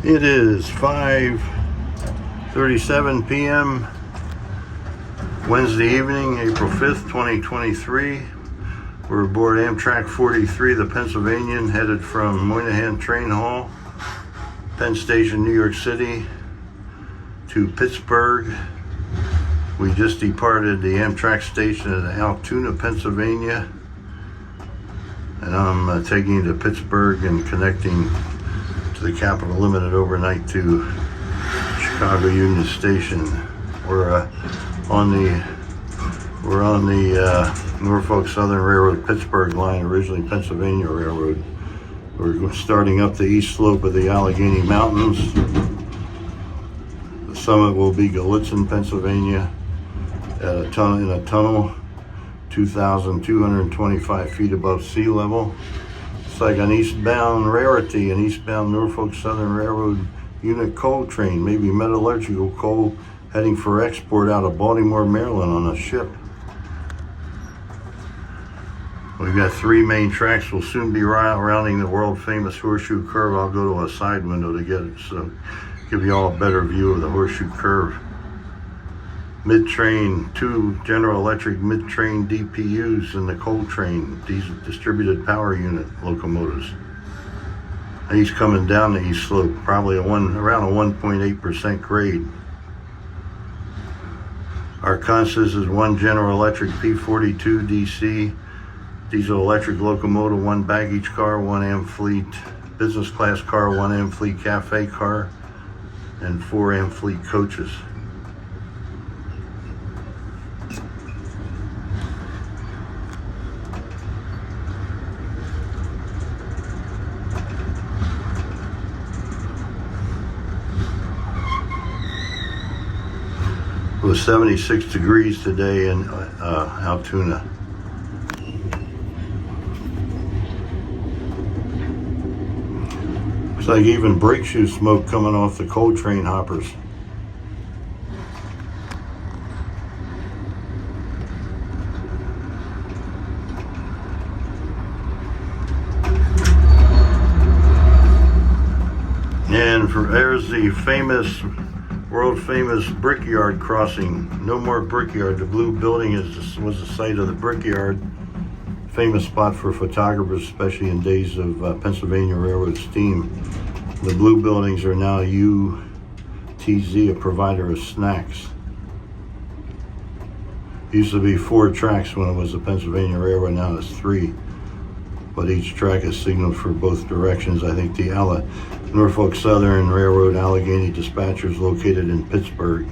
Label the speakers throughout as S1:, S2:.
S1: It is 5:37 p.m. Wednesday evening, April 5th, 2023. We're aboard Amtrak 43, the Pennsylvanian, headed from Moynihan Train Hall, Penn Station, New York City, to Pittsburgh. We just departed the Amtrak station at Altoona, Pennsylvania, and I'm taking you to Pittsburgh and connecting to the Capital Limited overnight to Chicago Union Station. We're on the Norfolk Southern Railroad Pittsburgh line, originally Pennsylvania Railroad. We're starting up the east slope of the Allegheny Mountains. The summit will be Gallitzin, Pennsylvania, at in a tunnel 2,225 feet above sea level. It's like an eastbound rarity, an eastbound Norfolk Southern Railroad unit coal train, maybe metallurgical coal, heading for export out of Baltimore, Maryland on a ship. We've got three main tracks. We'll soon be rounding the world famous Horseshoe Curve. I'll go to a side window to get it, so give you all a better view of the Horseshoe Curve. Mid-train, two General Electric mid-train DPUs in the coal train, these distributed power unit locomotives. And he's coming down the east slope, probably around a 1.8% grade. Our consist is one General Electric P42 DC diesel electric locomotive, one baggage car, one Amfleet business class car, one Amfleet cafe car, and four Amfleet coaches. It was 76 degrees today in Altoona. Looks like even brake shoe smoke coming off the coal train hoppers. And there's the world famous Brickyard crossing. No more Brickyard. The blue building was the site of the Brickyard. Famous spot for photographers, especially in days of Pennsylvania Railroad steam. The blue buildings are now UTZ, a provider of snacks. Used to be 4 tracks when it was the Pennsylvania Railroad, now it's 3. But each track is signaled for both directions. I think the Norfolk Southern Railroad Allegheny dispatcher is located in Pittsburgh.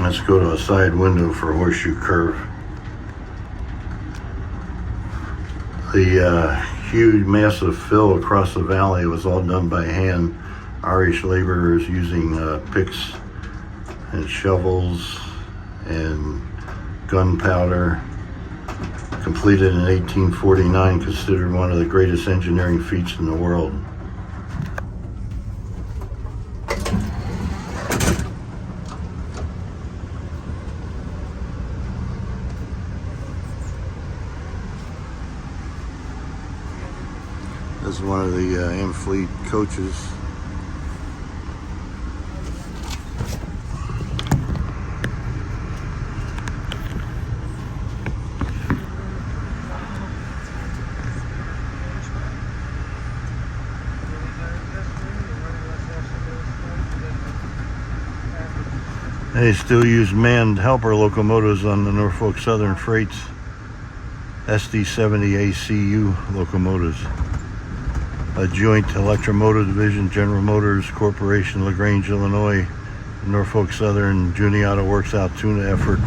S1: Let's go to a side window for Horseshoe Curve. The huge massive fill across the valley was all done by hand. Irish laborers using picks and shovels and gunpowder. Completed in 1849, considered one of the greatest engineering feats in the world. This is one of the Amfleet coaches. They still use manned helper locomotives on the Norfolk Southern Freight's SD70 ACU locomotives. A joint electromotive division, General Motors Corporation, LaGrange, Illinois, Norfolk Southern, Juniata Works Altoona effort,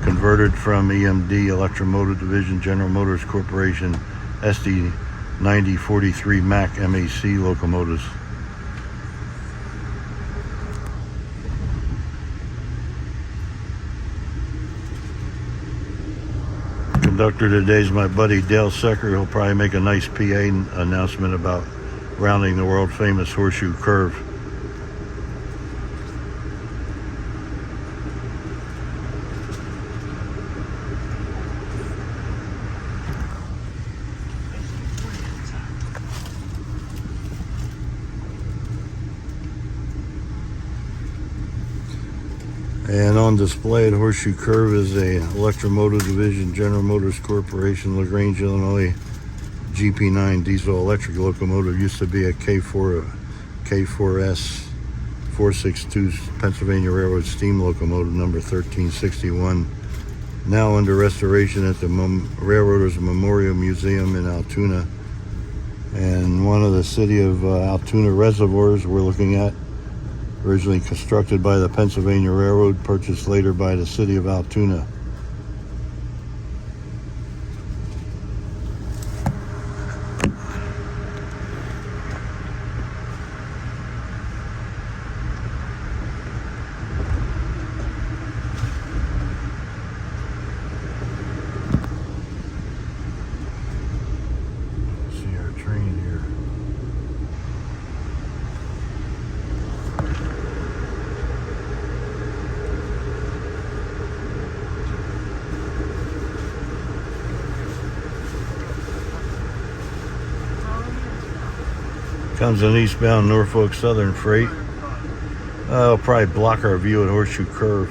S1: converted from EMD Electromotive Division, General Motors Corporation, SD9043 MAC MAC locomotives. Conductor today is my buddy Dale Secker. He'll probably make a nice PA announcement about rounding the world famous Horseshoe Curve. And on display at Horseshoe Curve is a Electromotive Division General Motors Corporation, LaGrange, Illinois GP9 diesel electric locomotive. Used to be a K4S 462 Pennsylvania Railroad steam locomotive number 1361. Now under restoration at the Railroaders Memorial Museum in Altoona. And one of the city of Altoona reservoirs we're looking at, originally constructed by the Pennsylvania Railroad, purchased later by the city of Altoona. See our train here. Comes an eastbound Norfolk Southern freight. It'll probably block our view at Horseshoe Curve.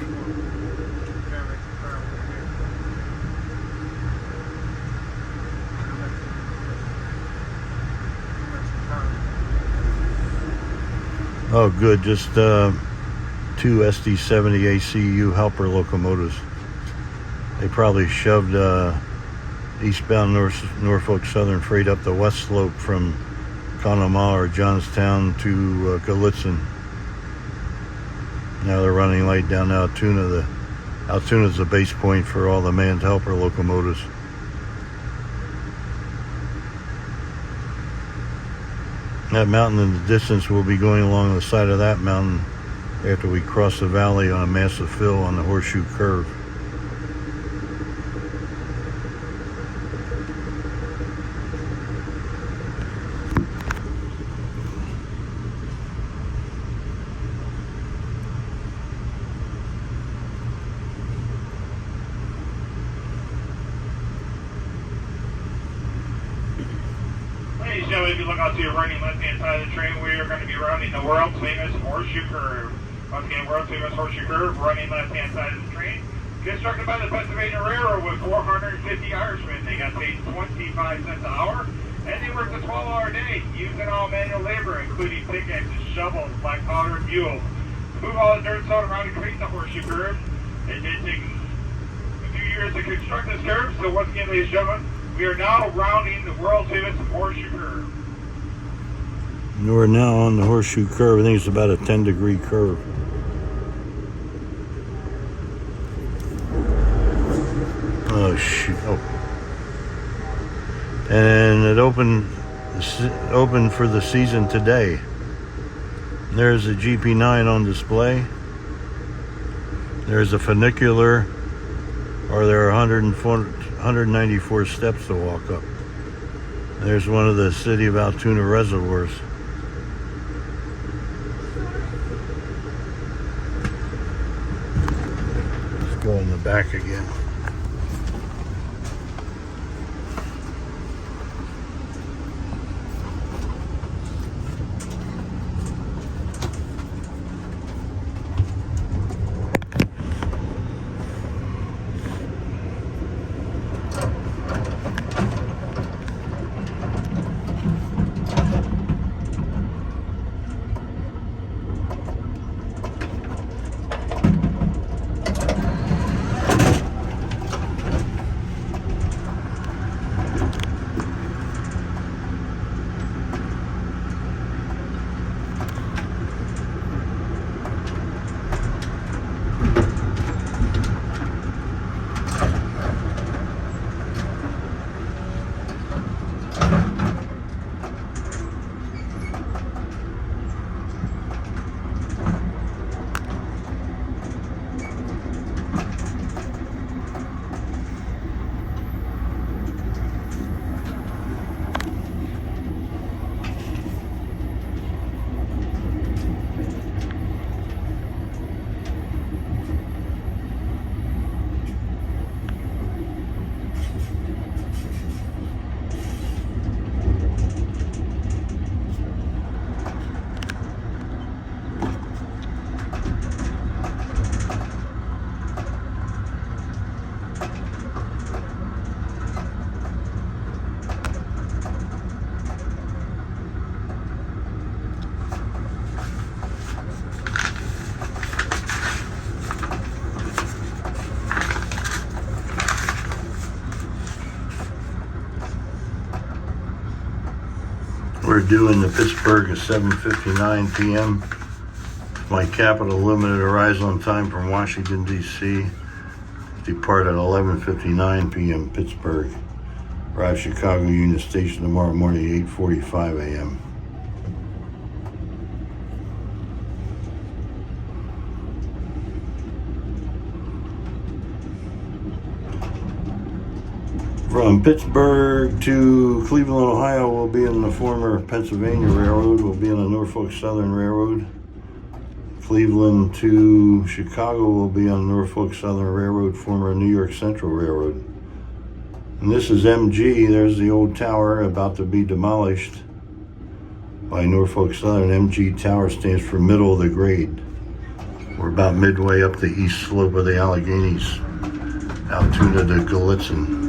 S1: Oh, good. Just two SD70 ACU helper locomotives. They probably shoved eastbound Norfolk Southern freight up the west slope from Conemaugh or Johnstown to Gallitzin. Now they're running late down Altoona. Altoona's the base point for all the manned helper locomotives. That mountain in the distance, will be going along the side of that mountain after we cross the valley on a massive fill on the Horseshoe Curve.
S2: Ladies and gentlemen, if you look out to your right and left-hand side of the train, we are going to be rounding the World Famous Horseshoe Curve. Once again, World Famous Horseshoe Curve, running left-hand side of the train. Constructed by the Pennsylvania Railroad with 450 Irishmen. They got paid 25 cents an hour, and they worked a 12-hour day, using all manual labor, including pickaxes, shovels, black powder, and mules. To move all the dirt salt around and create the Horseshoe Curve. It did take a few years to construct this curve, so once again, ladies and gentlemen, we are now rounding the World Famous Horseshoe Curve.
S1: We're now on the Horseshoe Curve. I think it's about a 10-degree curve. Oh, shoot. Oh. And it opened for the season today. There's a GP9 on display. There's a funicular, or there are 194 steps to walk up. There's one of the city of Altoona reservoirs. Let's go in the back again. due into Pittsburgh at 7:59 p.m. My Capital Limited arrives on time from Washington, D.C. Depart at 11:59 p.m. Pittsburgh. Arrive Chicago Union Station tomorrow morning, 8:45 a.m. From Pittsburgh to Cleveland, Ohio, we'll be in the former Pennsylvania Railroad. We'll be on the Norfolk Southern Railroad. Cleveland to Chicago will be on Norfolk Southern Railroad, former New York Central Railroad. And this is MG. There's the old tower about to be demolished by Norfolk Southern. MG Tower stands for middle of the grade. We're about midway up the east slope of the Alleghenies, Altoona to Gallitzin.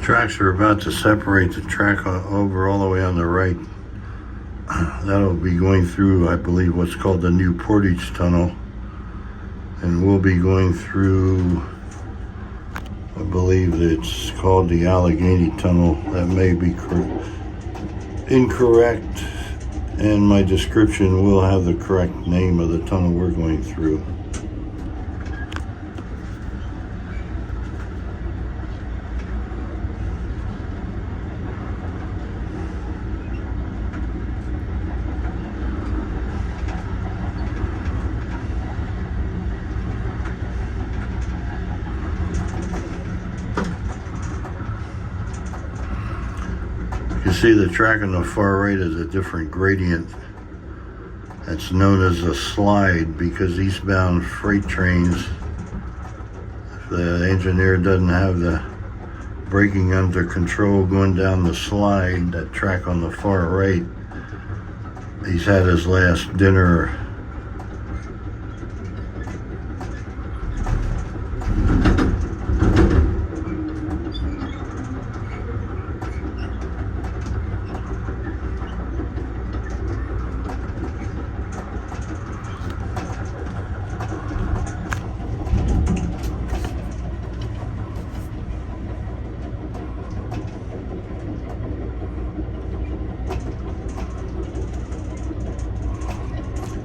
S1: Tracks are about to separate. The track over all the way on the right. That'll be going through, I believe, what's called the New Portage Tunnel. And we'll be going through, I believe it's called the Allegheny Tunnel. That may be incorrect, and my description will have the correct name of the tunnel we're going through. You see the track on the far right is a different gradient. That's known as a slide because eastbound freight trains, if the engineer doesn't have the braking under control going down the slide, that track on the far right, he's had his last dinner.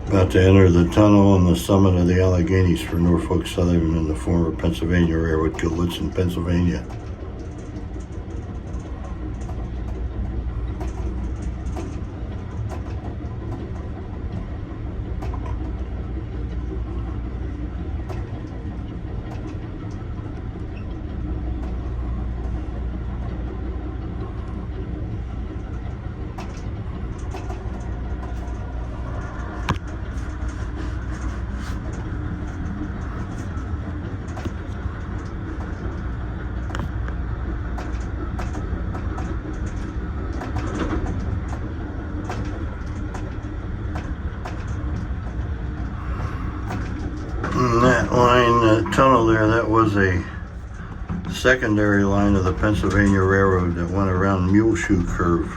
S1: About to enter the tunnel on the summit of the Alleghenies for Norfolk Southern and the former Pennsylvania Railroad, Gallitzin, Pennsylvania. And that line, the tunnel there, that was a secondary line of the Pennsylvania Railroad that went around Muleshoe Curve.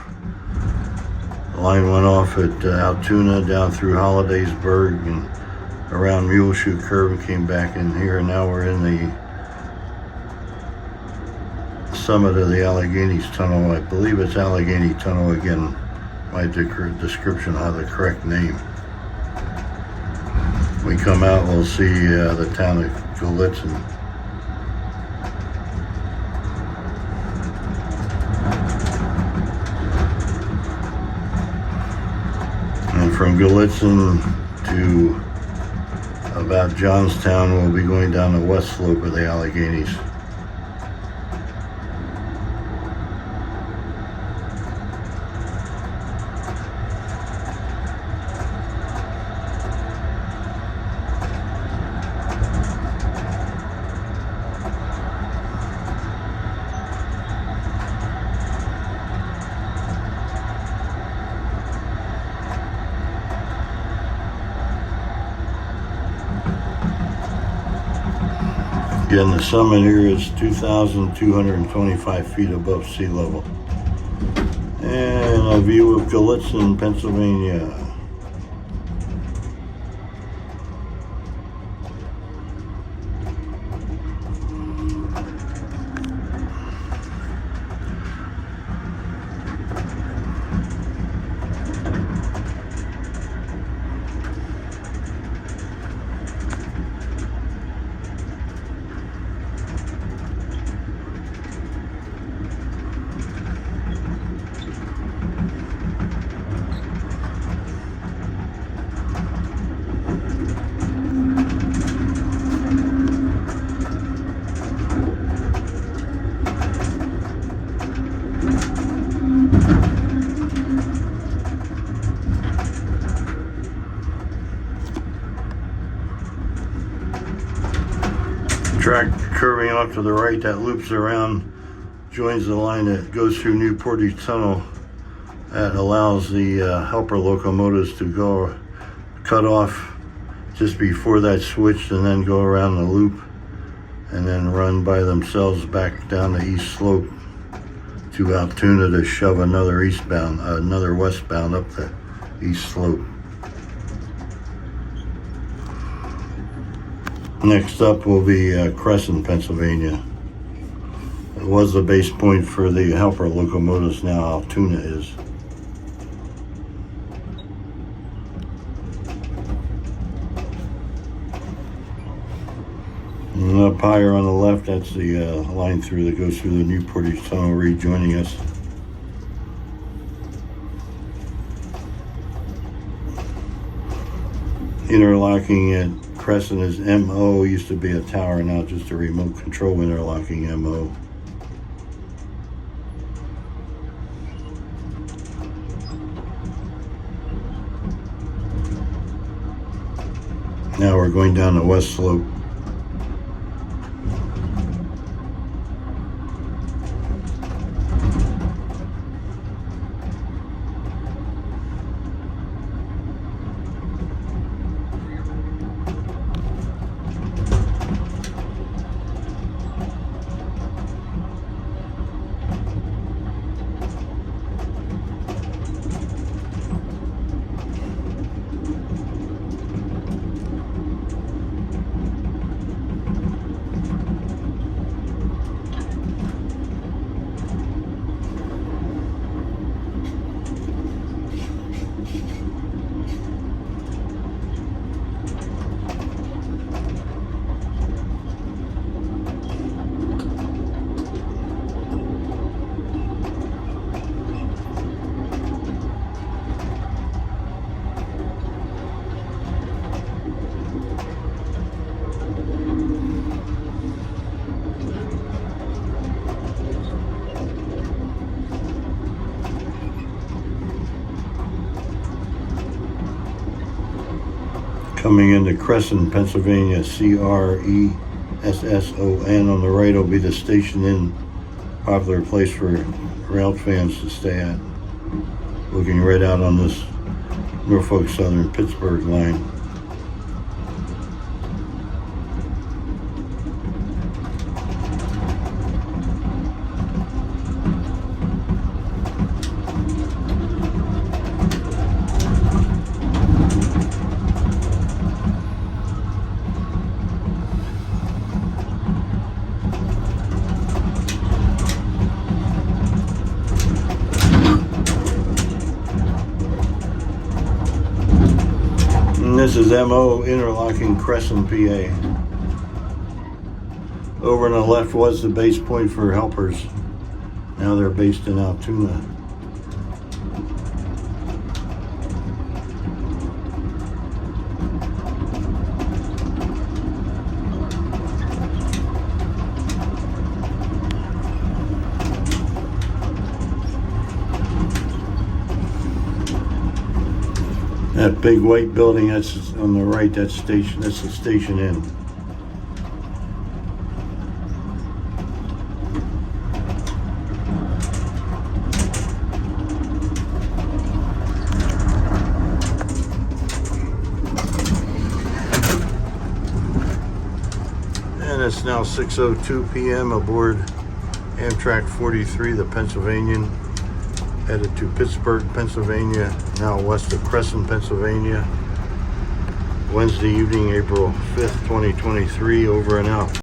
S1: The line went off at Altoona, down through Hollidaysburg and around Muleshoe Curve and came back in here. And now we're in the summit of the Alleghenies Tunnel. I believe it's Allegheny Tunnel again. My description will have the correct name. When we come out, we'll see the town of Gallitzin. And from Gallitzin to about Johnstown, we'll be going down the west slope of the Alleghenies. Again, the summit here is 2,225 feet above sea level. And a view of Gallitzin, Pennsylvania. Track curving off to the right that loops around, joins the line that goes through New Portage Tunnel. That allows the helper locomotives to go cut off just before that switch and then go around the loop and then run by themselves back down the east slope. to Altoona to shove another westbound up the east slope. Next up will be Cresson, Pennsylvania. It was the base point for the helper locomotives, now Altoona is. And up higher on the left, that's the line through that goes through the New Portage Tunnel, rejoining us. Interlocking at Cresson is MO, used to be a tower, now just a remote control interlocking MO. Now we're going down the west slope. Coming into Cresson, Pennsylvania, Cresson. On the right will be the Station Inn, popular place for rail fans to stay at. Looking right out on this Norfolk Southern Pittsburgh line. This is MO interlocking Cresson, PA. Over on the left was the base point for helpers. Now they're based in Altoona. That big white building that's on the right, that's the Station Inn. And it's now 6:02 p.m. aboard Amtrak 43, the Pennsylvanian, headed to Pittsburgh, Pennsylvania, now west of Cresson, Pennsylvania. Wednesday evening, April 5th, 2023, over and out.